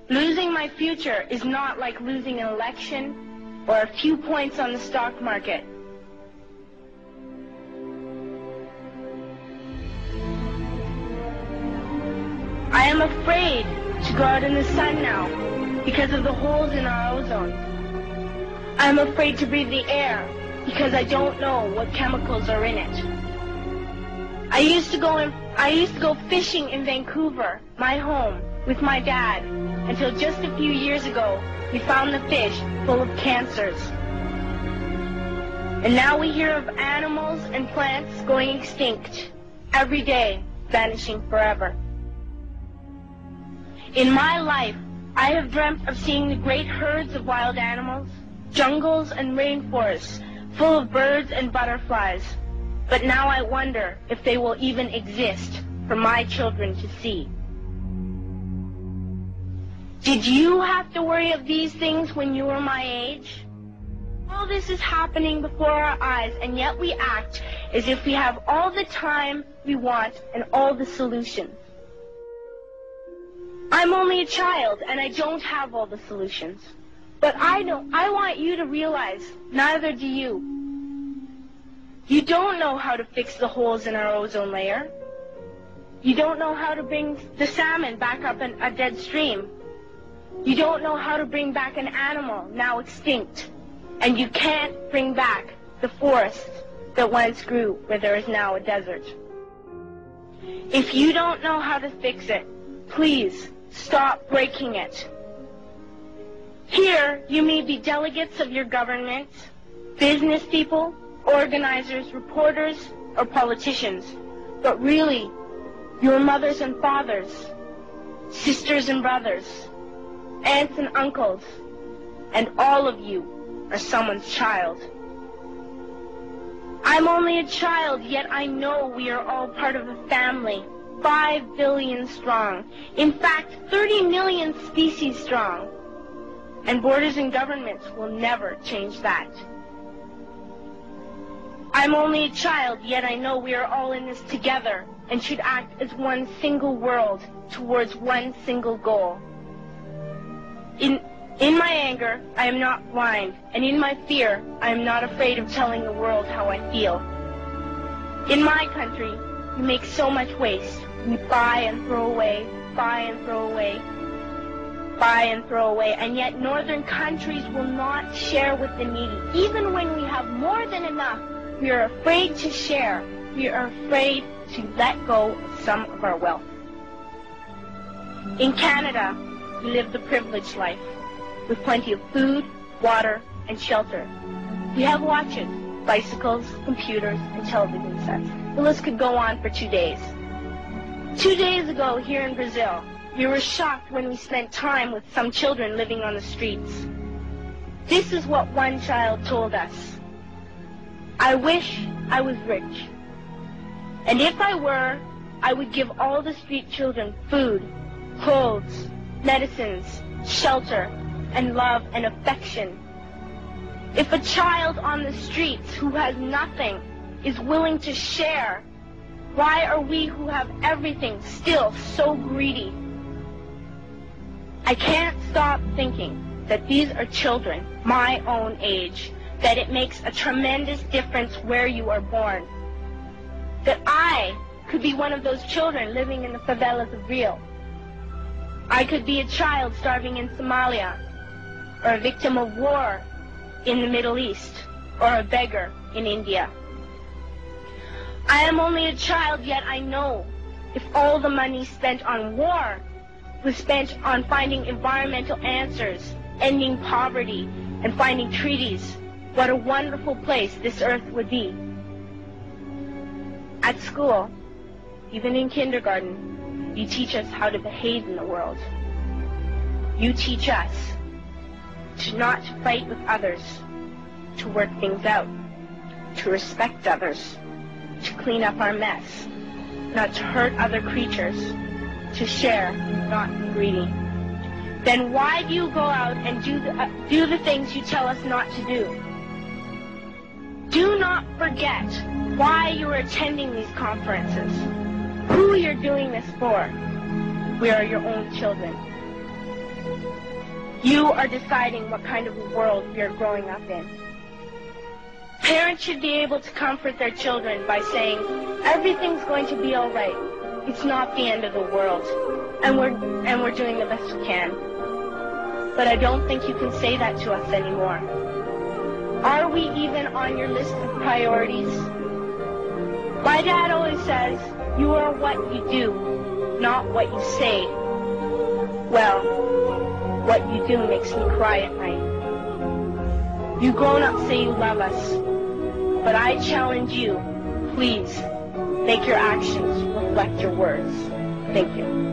Losing my future is not like losing an election or a few points on the stock market. I am afraid to go out in the sun now because of the holes in our ozone. I am afraid to breathe the air because I don't know what chemicals are in it. I used to go fishing in Vancouver, my home, with my dad, until just a few years ago we found the fish full of cancers. And now we hear of animals and plants going extinct, every day vanishing forever. In my life, I have dreamt of seeing the great herds of wild animals, jungles and rainforests full of birds and butterflies. But now I wonder if they will even exist for my children to see. Did you have to worry of these things when you were my age? All this is happening before our eyes, and yet we act as if we have all the time we want and all the solutions. I'm only a child, and I don't have all the solutions. But I want you to realize, neither do you. You don't know how to fix the holes in our ozone layer. You don't know how to bring the salmon back up in a dead stream. You don't know how to bring back an animal now extinct. And you can't bring back the forest that once grew where there is now a desert. If you don't know how to fix it, please stop breaking it. Here, you may be delegates of your government, business people, organizers, reporters, or politicians, but really, your mothers and fathers, sisters and brothers, aunts and uncles, and all of you are someone's child. I'm only a child, yet I know we are all part of a family, 5 billion strong. In fact, 30 million species strong. And borders and governments will never change that. I'm only a child, yet I know we are all in this together and should act as one single world towards one single goal. In my anger, I am not blind, and in my fear, I am not afraid of telling the world how I feel. In my country, we make so much waste. We buy and throw away, buy and throw away, buy and throw away, and yet northern countries will not share with the needy. Even when we have more than enough, we are afraid to share. We are afraid to let go of some of our wealth. In Canada, we live the privileged life, with plenty of food, water, and shelter. We have watches, bicycles, computers, and television sets. The list could go on for 2 days. 2 days ago, here in Brazil, we were shocked when we spent time with some children living on the streets. This is what one child told us. I wish I was rich. And if I were, I would give all the street children food, clothes, medicines, shelter, and love and affection. If a child on the streets who has nothing is willing to share, why are we who have everything still so greedy? I can't stop thinking that these are children my own age, that it makes a tremendous difference where you are born. That I could be one of those children living in the favelas of Rio. I could be a child starving in Somalia, or a victim of war in the Middle East, or a beggar in India. I am only a child, yet I know if all the money spent on war was spent on finding environmental answers, ending poverty, and finding treaties, what a wonderful place this earth would be. At school, even in kindergarten, you teach us how to behave in the world. You teach us to not fight with others, to work things out, to respect others, to clean up our mess, not to hurt other creatures, to share, not be greedy. Then why do you go out and do the things you tell us not to do? Do not forget why you are attending these conferences, who you're doing this for. We are your own children. You are deciding what kind of a world we are growing up in. Parents should be able to comfort their children by saying, everything's going to be all right. It's not the end of the world, and we're doing the best we can. But I don't think you can say that to us anymore. Are we even on your list of priorities? My dad always says, you are what you do, not what you say. Well, what you do makes me cry at night. You grown-ups say you love us, but I challenge you, please, make your actions reflect your words. Thank you.